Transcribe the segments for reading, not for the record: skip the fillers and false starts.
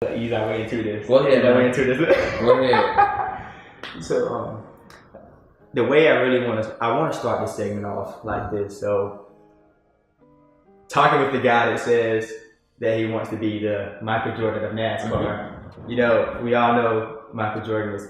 ease our way into this. Go ahead, man. Go ahead. So, the way I want to start this segment off like this. So, talking with the guy that says that he wants to be the Michael Jordan of NASCAR. Mm-hmm. You know, we all know Michael Jordan was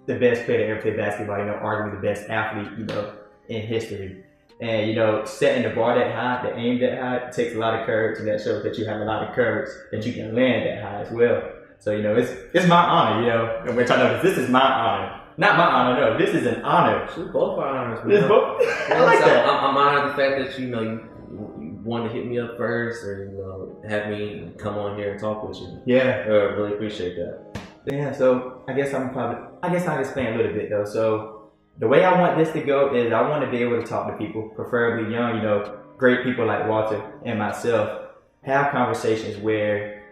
the best player to ever play basketball. You know, arguably the best athlete, you know, in history. And, you know, setting the bar that high, the aim that high, takes a lot of courage, and that shows that you have a lot of courage that you can land that high as well. So, you know, it's my honor, you know, and we're talking about this is my honor. Not my honor, no, this is an honor. It's both our honors. It's both. I like that. I'm honored the fact that, you know, you wanted to hit me up first, or, you know, have me come on here and talk with you. Yeah. I really appreciate that. Yeah, so I guess I'll explain a little bit though. So, the way I want this to go is I want to be able to talk to people, preferably young, you know, great people like Walter and myself, have conversations where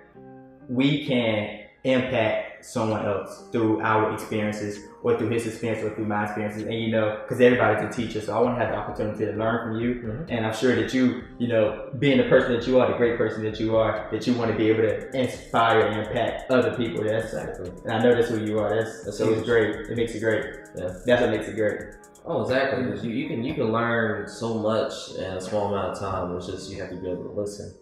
we can impact someone else through our experiences or through his experience or through my experiences. And, you know, because everybody's a teacher, so I want to have the opportunity to learn from you. Mm-hmm. And I'm sure that you know, being the person that you are, the great person that you are, that you want to be able to inspire and impact other people. That's exactly. And I know that's who you are. That's so it's great. It makes it great. Yeah. That's what makes it great. Oh, exactly. Mm-hmm. You can learn so much in a small amount of time. It's just you have to be able to listen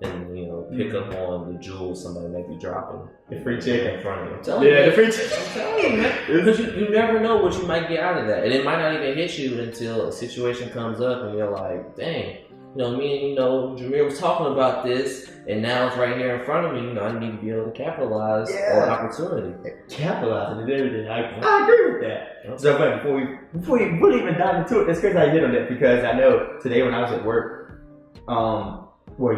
and, you know, pick up on the jewels somebody may be dropping. The free chicken in front of you. The free chicken. I'm telling you, man. Because you never know what you might get out of that. And it might not even hit you until a situation comes up and you're like, dang, you know, me and, you know, Jameer was talking about this and now it's right here in front of me. You know, I need to be able to capitalize on opportunity. Capitalizing and everything. I agree with that. Yeah. So, but before we really even dive into it, that's crazy how you hit on that, because I know today when I was at work,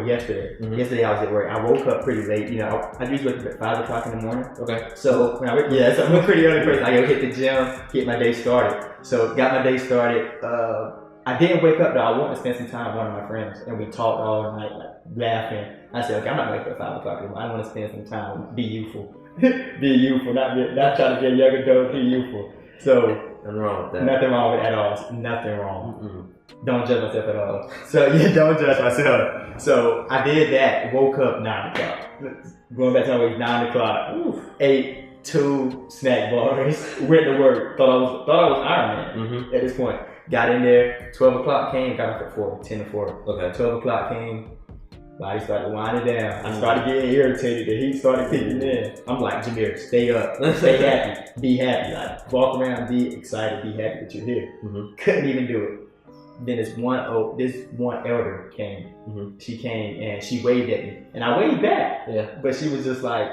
yesterday. Mm-hmm. Yesterday I was at work. I woke up pretty late. You know, I usually wake up at 5 o'clock in the morning. Okay. So when so I'm a pretty early person. I go hit the gym, get my day started. So got my day started. I didn't wake up though. I wanted to spend some time with one of my friends, and we talked all night, like laughing. I said, okay, I'm not gonna wake up at 5 o'clock anymore. I want to spend some time, be youthful, be youthful, not trying to be a young adult, be youthful. So nothing wrong with that. Nothing wrong with it at all. Nothing wrong. Mm-mm. Don't judge myself at all. So yeah, don't judge myself. So I did that. Woke up 9 o'clock. Going back to my way, 9 o'clock. Oof. Ate 2 snack bars. Went to work. Thought I was Iron Man at this point. Got in there. 12 o'clock came. Got up at 4. 10 to 4. Okay. 12 o'clock came. Body started winding down. I started getting irritated. The heat started kicking in. I'm like, Jameer, stay up. Stay happy. Be happy. Like, walk around, be excited, be happy that you're here. Mm-hmm. Couldn't even do it. Then this one elder came. Mm-hmm. She came and she waved at me, and I waved back. Yeah. But she was just like,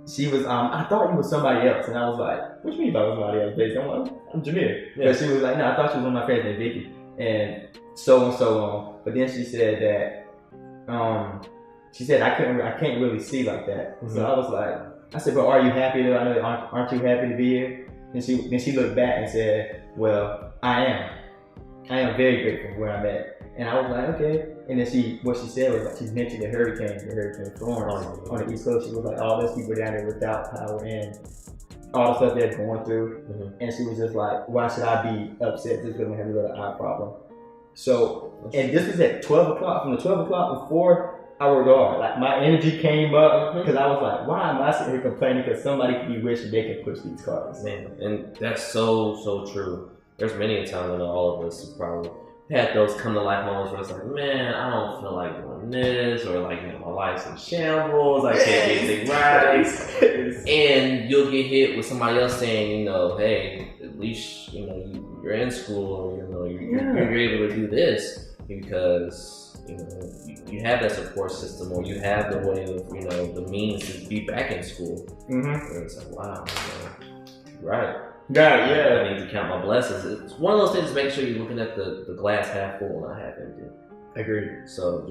I thought you was somebody else, and I was like, what you mean about somebody else, baby? I'm Jameer. Yeah. But she was like, no, I thought you was one of my friends named Vicky, and so on. But then she said that, I can't really see like that. Mm-hmm. So I was like, I said, but are you happy though? I know, aren't you happy to be here? And she looked back and said, well, I am very grateful for where I'm at. And I was like, okay. And then what she said was like, she mentioned the hurricane Florence on the East Coast. She was like, all those people down there without power and all the stuff they're going through. Mm-hmm. And she was just like, why should I be upset just because we have a little eye problem? So, and this was at 12 o'clock. From the 12 o'clock before I worked hard. Like, my energy came up because I was like, why am I sitting here complaining because somebody could be wishing they could push these cars? Man, and that's so true. There's many a time when all of us have probably had those come to life moments where it's like, man, I don't feel like doing this, or like, you know, my life's in shambles, I can't get anything right. And you'll get hit with somebody else saying, you know, hey, at least, you know, you're in school, or, you know, you're able to do this because, you know, you have that support system, or you have the way of, you know, the means to be back in school. Mm-hmm. And it's like, wow, right. Got it, yeah. I need to count my blessings. It's one of those things to make sure you're looking at the glass half full, not half empty. Agreed. So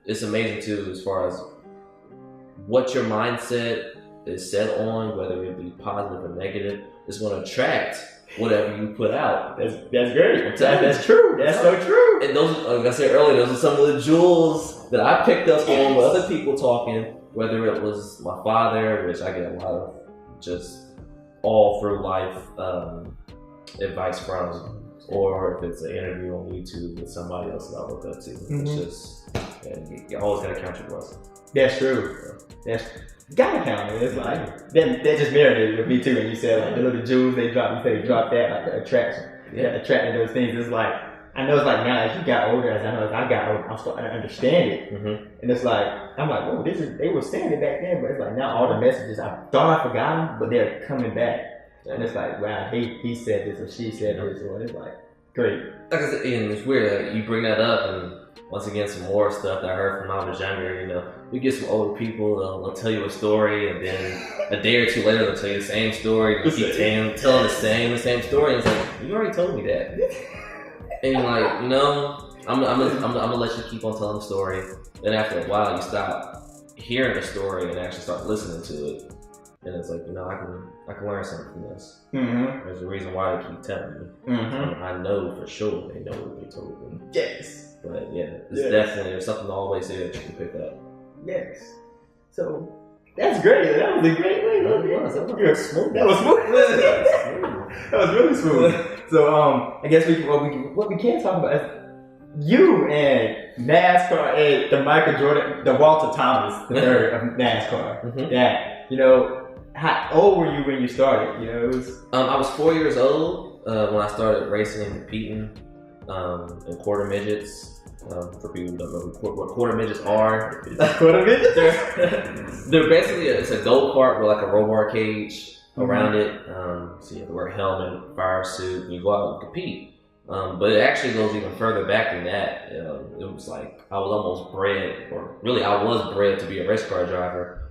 it's amazing too, as far as what your mindset is set on, whether it be positive or negative, is going to attract whatever you put out. That's great. That's true. That's so true. And those, like I said earlier, those are some of the jewels that I picked up on with other people talking, whether it was my father, which I get a lot of just all through life advice from, or if it's an interview on YouTube with somebody else that I look up to. Mm-hmm. It's just, you always gotta count your blessings. That's true. That's gotta count it. It's like that just marinated with me too. And you said like the little jewels they drop, you say they drop that, like the attraction. Yeah, attracting those things. It's like I know it's like now as you got older, as I know as I got older, I'm starting to understand it. And it's like I'm like, oh, they were saying it back then, but it's like now all the messages I thought I forgot them, but they're coming back. And it's like, wow, he said this or she said this, or it's like great. Like I said, and it's weird. Like, you bring that up, and once again, some more stuff that I heard from when I was younger. You know, you get some older people, they'll tell you a story, and then a day or two later, they'll tell you the same story. You keep telling the same story, and it's like, you already told me that. And you're like, you know, I'm gonna let you keep on telling the story. Then after a while, you stop hearing the story and actually start listening to it. And it's like, you know, I can learn something from this. There's a reason why they keep telling me. I know for sure they know what they told me. Yes. But yeah, it's definitely there's something always there that you can pick up. Yes. So that's great. That was a great way. That was smooth. That was smooth. That was really smooth. So I guess what we can talk about is you and NASCAR and the Michael Jordan, the Walter Thomas, the third of NASCAR. Yeah, you know. How old were you when you started? You know, it was. I was 4 years old when I started racing and competing in quarter midgets. For people who don't know what quarter midgets are, quarter midgets? They're basically it's a go-kart with like a roll bar cage around it. So you have to wear a helmet, fire suit, and you go out and compete. But it actually goes even further back than that. It was like I was almost bred, or really I was bred to be a race car driver.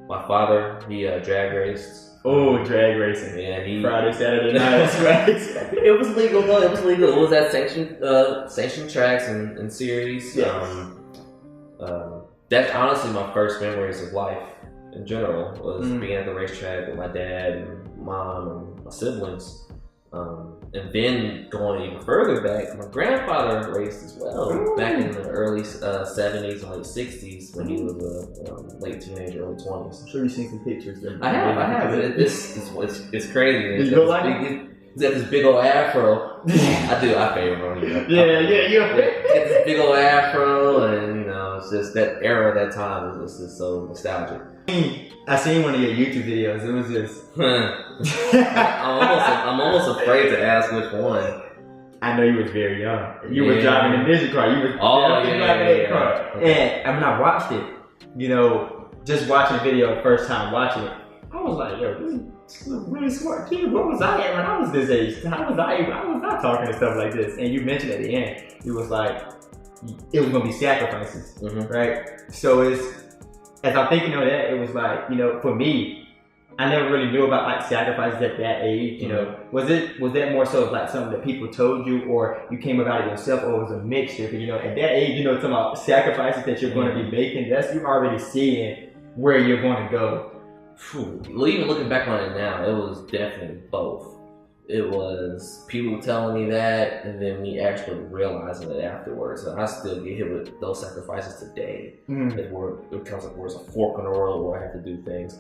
My father, he drag raced. Oh, drag racing. Yeah, Friday, Saturday nights, right? It was legal though. It was legal. It was at sanctioned tracks and series. Yes. That's honestly my first memories of life in general was being at the racetrack with my dad and mom and my siblings. And then going even further back, my grandfather raced as well back in the early 70s and late 60s when he was a late teenager, early 20s. I'm sure you've seen some pictures. I have. It's crazy. You look like it? He's got this big old afro. I do. I favor him. Yeah. Got this big old afro, and you know, it's just that era, that time is just so nostalgic. I seen one of your YouTube videos. It was just. I'm almost afraid to ask which one. I know you was very young. You were driving a midget car. You was driving that car. Okay. And when I watched it, you know, just watching the video, first time watching it, I was like, yo, this is a really smart kid. What was I at when I was this age? How was I talking and stuff like this? And you mentioned at the end, it was like, it was gonna be sacrifices, right? So as I'm thinking of that, it was like, you know, for me, I never really knew about like sacrifices at that age. You know, was that more so like something that people told you, or you came about it yourself, or it was a mixture? Because you know, at that age, you know, talking about sacrifices that you're going to be making. That's you already seeing where you're going to go. Well, even looking back on it now, it was definitely both. It was people telling me that, and then me actually realizing it afterwards. And I still get hit with those sacrifices today. It comes like where's a fork in the road where I have to do things.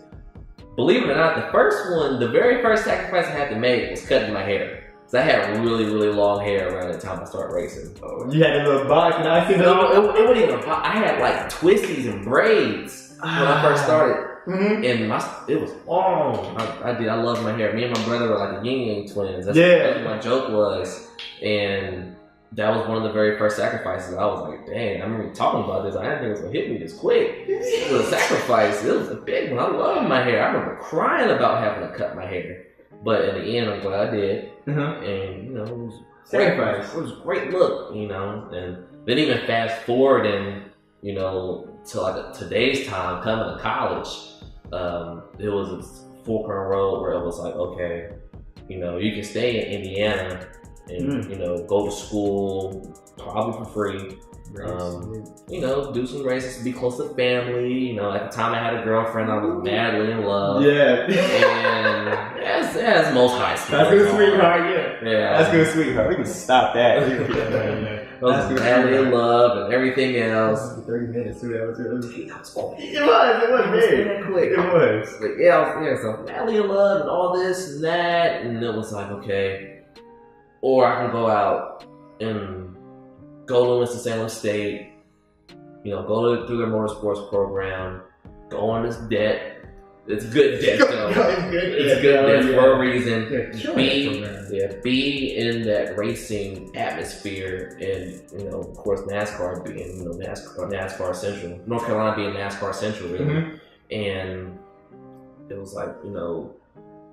Believe it or not, the very first sacrifice I had to make was cutting my hair. Because I had really, really long hair around the time I started racing. Oh, you had a little box, and I see that. No, it wasn't even a box. I had like twisties and braids when I first started. And it was long. I love my hair. Me and my brother were like the yin twins. That's what my joke was. And that was one of the very first sacrifices. I was like, dang, I remember talking about this. I didn't think it was going to hit me this quick. It was a sacrifice. It was a big one. I love my hair. I remember crying about having to cut my hair. But in the end, I'm glad I did. And, you know, it was sacrifice. It was a great look, you know. And then even fast forward and, you know, to like today's time, coming to college, it was a fork in the road where it was like, okay, you know, you can stay in Indiana and, you know, go to school probably for free. You know, do some races, be close to family. You know, at the time I had a girlfriend, I was madly in love. And as most high school. That's good, sweetheart. That's good, sweetheart. We can stop that. I was madly in love and everything else. 30 minutes too. That was really. It was quick. It was. But yeah, so madly in love and all this and that, and it was like, okay, or I can go out and go to Winston-Salem State, go through their motorsports program, go on this debt. It's good debt though. It's good debt for a reason. Be in that racing atmosphere, and of course NASCAR being NASCAR Central, North Carolina being NASCAR Central really, and it was like where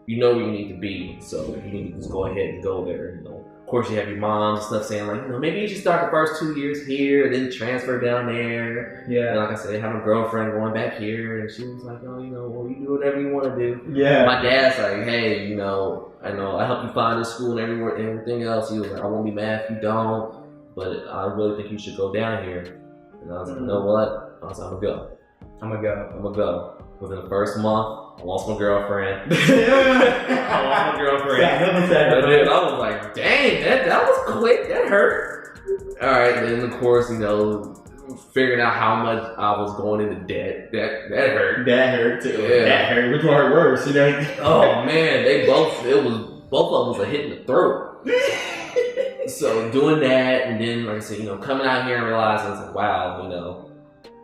you need to be, so you need to just go ahead and go there. Of course, you have your mom and stuff saying like, maybe you should start the first 2 years here, then transfer down there. Yeah. And like I said, have a girlfriend going back here, and she was like, well, you do whatever you want to do. Yeah. My dad's like, hey, I know I helped you find this school and everything else. He was like, I won't be mad if you don't, but I really think you should go down here. And I was like, you know what? I was like, I'm gonna go. Within the first month, I lost my girlfriend. I was like, dang, that was quick. That hurt. All right, then of course, figuring out how much I was going into debt. That hurt. That hurt too. Yeah. That hurt. Which one hurt worse? Oh man, both of them was a hit in the throat. So doing that, and then like I said, coming out here and realizing, it's like, wow,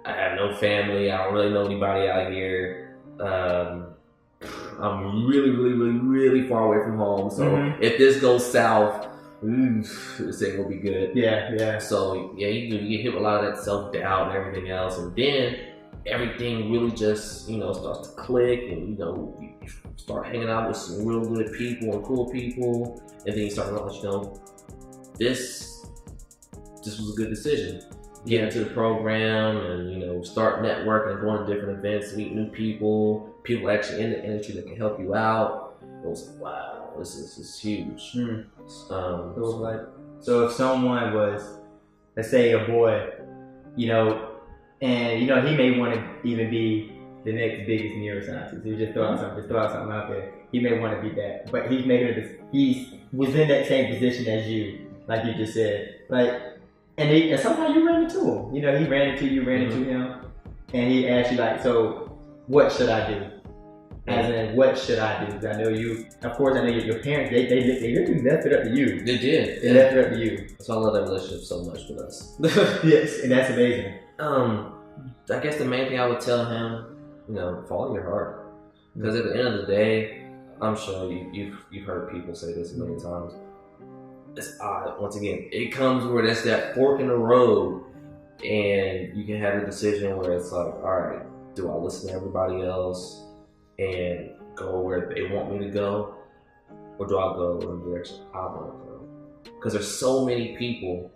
I have no family. I don't really know anybody out here. I'm really, really, really, really far away from home. So if this goes south, this ain't gonna be good. Yeah. So you get hit with a lot of that self-doubt and everything else, and then everything really just starts to click, and you start hanging out with some real good people and cool people, and then you start realizing, this was a good decision. Get into the program and start networking, going to different events, meet new people actually in the industry that can help you out. It was like, wow, this is huge. It was like, so if someone was, let's say a boy, and he may want to even be the next biggest neuroscientist. He just throw out something out there. He may want to be that, but he's within that same position as you, like you just said, And somehow you ran into him. He ran into you, ran into him, and he asked you so what should I do? As in, what should I do? Because I know you. Of course, I know your parents. They really left it up to you. They did. They left it up to you. So I love that relationship so much with us. Yes, and that's amazing. I guess the main thing I would tell him, follow your heart, because at the end of the day, I'm sure you've heard people say this a million times. It's odd. Once again, it comes where there's that fork in the road, and you can have a decision where it's like, all right, do I listen to everybody else and go where they want me to go, or do I go in the direction I want to go? Because there's so many people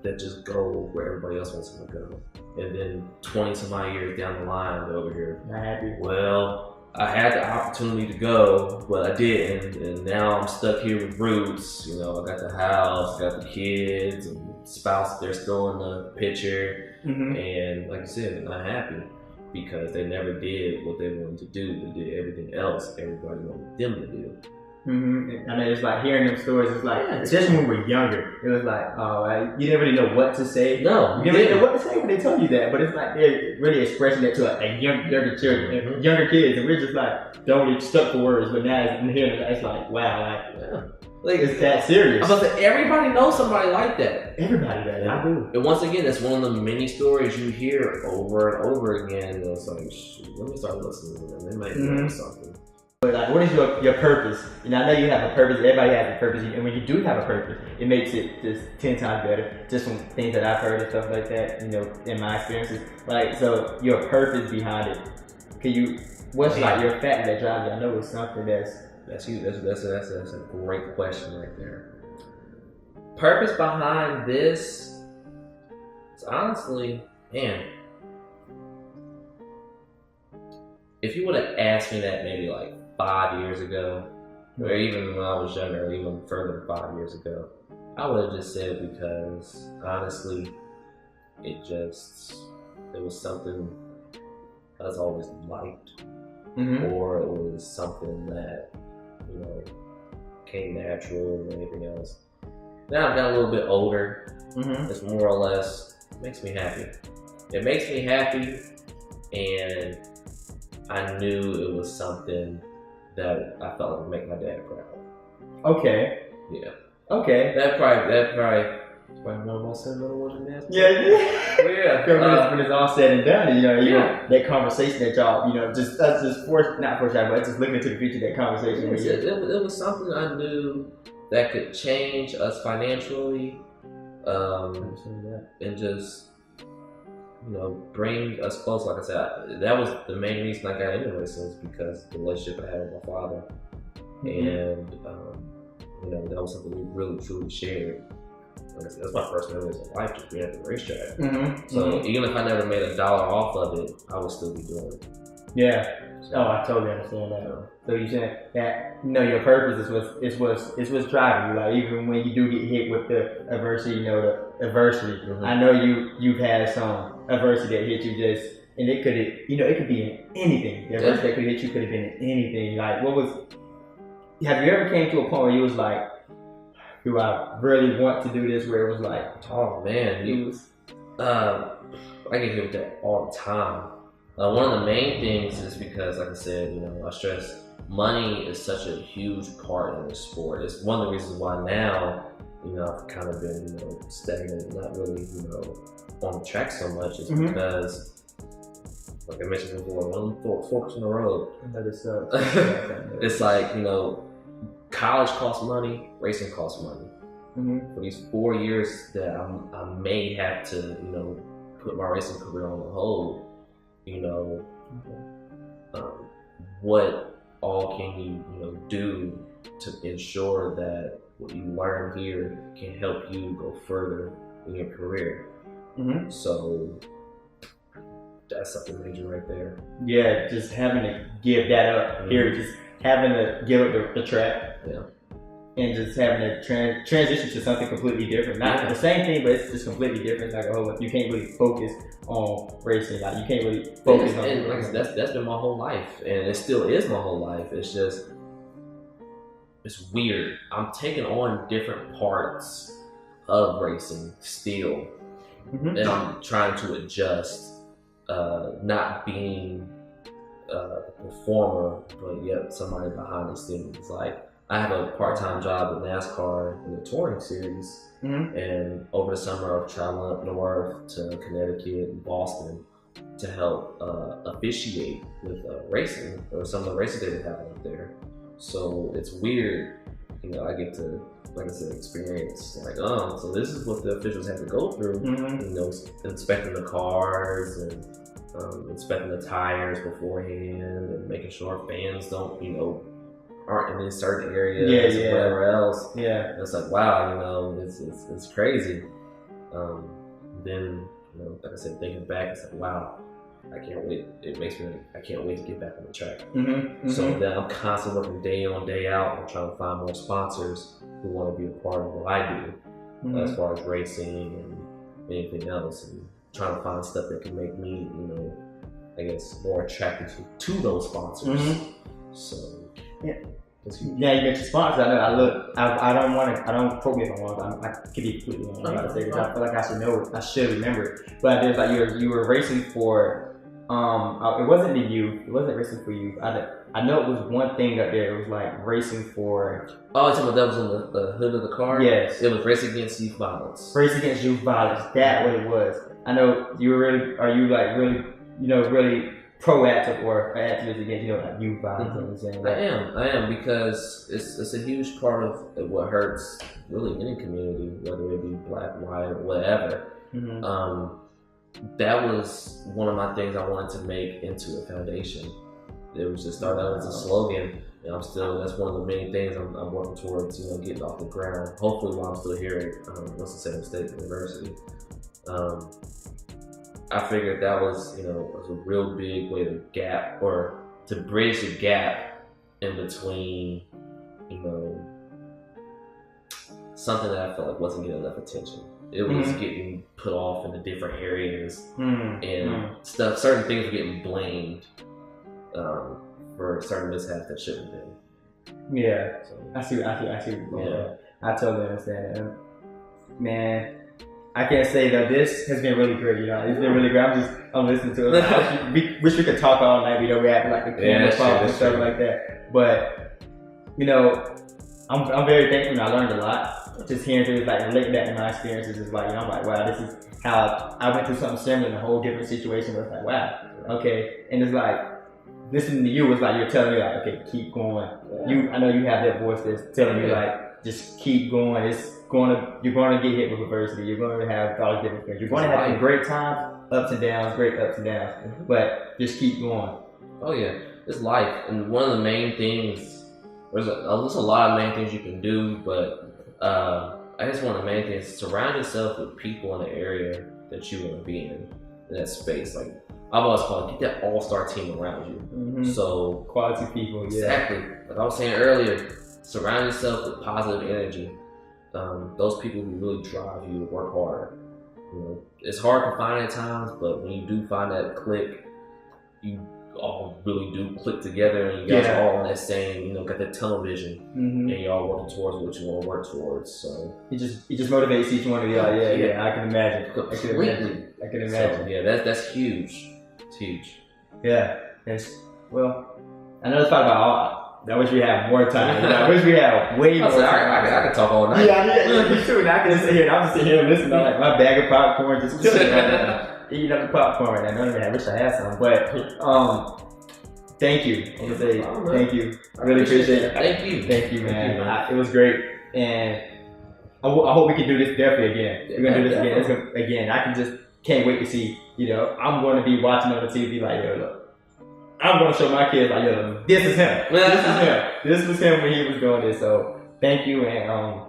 that just go where everybody else wants them to go, and then 20 some odd years down the line, they're over here not happy. Well, I had the opportunity to go, but I didn't, and now I'm stuck here with roots. I got the house, got the kids, and spouse, they're still in the picture, and like I said, they're not happy because they never did what they wanted to do. They did everything else everybody wanted them to do. I mean, it's like hearing them stories. It's like, especially when we were younger, it was like, you didn't really know what to say. No, you didn't really know what to say when they told you that. But it's like they're really expressing that to younger children, younger kids, and we're just like don't get stuck for words. But now I'm hearing it, it's like, wow, it's that serious. I'm about to say, everybody knows somebody like that. Everybody does. I do. And once again, that's one of the many stories you hear over and over again. And it's like, let me start listening to them. They might know something. But what is your purpose? I know you have a purpose. Everybody has a purpose, and when you do have a purpose, it makes it just 10 times better. Just from things that I've heard and stuff like that, in my experiences. So your purpose behind it. What's your factor that drives you? I know it's something that's you. That's a great question right there. Purpose behind this is honestly, man. If you would have asked me that maybe 5 years ago, or even when I was younger, or even further than 5 years ago, I would have just said because honestly, it was something I was always liked, or it was something that came natural or anything else. Now I've got a little bit older. It's more or less makes me happy. It makes me happy, and I knew it was something that I felt would make my dad proud. Okay. Yeah. Okay. That probably It's probably one of the most sentimental ones in NASCAR. Yeah. Yeah. When it's all said and done, you know, that conversation that y'all, you know, not foreshadowing, but just looking into the future, that conversation. It was something I knew that could change us financially, and just, you know, bring us close. Like I said, that was the main reason I got into racing, because the relationship I had with my father, and you know, that was something we really truly shared. Like I said, that's my first memories of life, just being at the racetrack. So even if I never made $1 off of it, I would still be doing it. Yeah. So, I totally understand that. So you said that, you know, your purpose is what's driving you. Like, even when you do get hit with the adversity, you know, the adversity. I know you've had some adversity that hit you just, and it could, you know, it could be in anything. The adversity that could hit you could have been in anything. Like, have you ever came to a point where you was like, do I really want to do this? Where it was like, oh man, I get hit with that all the time. One of the main things is because, like I said, you know, I stress money is such a huge part in the sport. It's one of the reasons why now, you know, I've kind of been, you know, stagnant, not really, you know, on the track so much, is because, like I mentioned before, one of the forks in the road. It's like, you know, college costs money, racing costs money. For these 4 years that I may have to, you know, put my racing career on hold, you know, what all can you, you know, do to ensure that what you learn here can help you go further in your career? So that's something major right there. Yeah, just having to give that up here, just having to give up the track. And just having to transition to something completely different. Not the same thing, but it's just completely different. Like, you can't really focus on racing. Like, you can't really focus on. And like, that's been my whole life, and it still is my whole life. It's just, it's weird. I'm taking on different parts of racing still, and I'm trying to adjust. Not being a performer, but yet somebody behind the scenes. Like, I have a part-time job at NASCAR in the touring series, and over the summer I've traveled up north to Connecticut and Boston to help officiate with racing, or some of the races that happen up there. So it's weird, you know, I get to, like I said, experience, like, so this is what the officials have to go through, you know, inspecting the cars and inspecting the tires beforehand and making sure fans don't, you know, aren't in these certain areas or whatever else. It's like, wow, you know, it's crazy. Then, you know, like I said, thinking back, it's like, wow, I can't wait. I can't wait to get back on the track. So then I'm constantly working day on, day out. I'm trying to find more sponsors who want to be a part of what I do, as far as racing and anything else, and trying to find stuff that can make me, you know, I guess, more attractive to those sponsors. So yeah, you mentioned sponsors. I don't quote me if I'm wrong. I could be completely wrong about to say this. I feel like I should know. I should remember it. But there's like you were racing for. It wasn't the youth. It wasn't racing for youth. I know it was one thing up there. It was like racing for. Oh, so that was on the hood of the car. Yes, it was racing against youth violence. Race against youth violence. That's what it was. I know you were really. Are you like really? You know, really proactive or activist against, you know, like youth violence? I am, because it's a huge part of what hurts really any community, whether it be black, white, or whatever. That was one of my things I wanted to make into a foundation. It was just started out as a slogan, and that's one of the main things I'm working towards, you know, getting off the ground. Hopefully while I'm still here at Winston-Salem State University. I figured that was, you know, was a real big way to bridge the gap in between, you know, something that I felt like wasn't getting enough attention. It was getting put off into different areas, and certain things were getting blamed for certain mishaps that shouldn't have been. Yeah, so, I see. I totally understand that, man. I can't say that this has been really great, you know. It's been really great. I'm listening to it. I wish we could talk all night, you know. We have like the camera phones and stuff like that. But, you know, I'm very thankful, and I learned a lot. just hearing through, like relating back to my experiences is like, I'm like, wow, this is how I went through something similar in a whole different situation. But it's like, wow, okay, and it's like listening to you was like you're telling me like, okay, keep going. I know you have that voice that's telling you like, just keep going. You're gonna get hit with adversity. You're gonna have all different things. You're gonna have some great times, ups and downs, great ups and downs. But just keep going. Oh yeah, it's life, and one of the main things. There's a lot of main things you can do, but I guess one of the main things is surround yourself with people in the area that you want to be in that space. Like I've always called it, get that all-star team around you. So quality people, exactly. Like I was saying earlier, surround yourself with positive energy. Those people who really drive you to work harder. You know, it's hard to find at times, but when you do find that click, you all really do click together, and you guys are all on that same, got that tunnel vision, and you're all working towards what you want to work towards. So it just motivates each one to be like, I can imagine. Completely. I can imagine. So, that's huge. It's huge. Yeah. Well, I know it's probably about all. I wish we had more time. I wish we had way more time. I could talk all night. Yeah, me too. And I can just sit here and I'm just sitting here and listen to like my bag of popcorn just chilling right now. Eating up the popcorn right now. I wish I had some. But thank you. I'm gonna say thank you. I really appreciate it. Thank you, man. It was great. And I hope we can do this definitely again. We're gonna do this again. I can't wait to see, I'm gonna be watching on the TV like, yo, look. I'm gonna show my kids like, yo, this is him. This is him. This was him when he was doing this. So thank you, and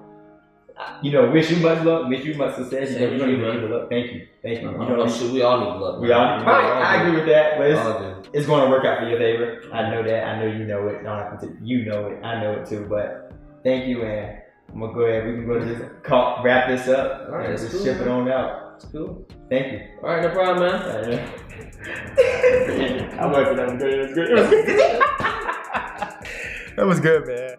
wish you much luck, wish you much success. You don't even need luck. Thank you. We all need luck. We all need. I agree with that, but it's going to work out for your favor. I know that. I know you know it. You know it. I know it too. But thank you, and I'm gonna go ahead. We can go to this wrap this up and just ship it on out. It's cool. Thank you. All right, no problem, man. I went for that. It was good. That was good, man.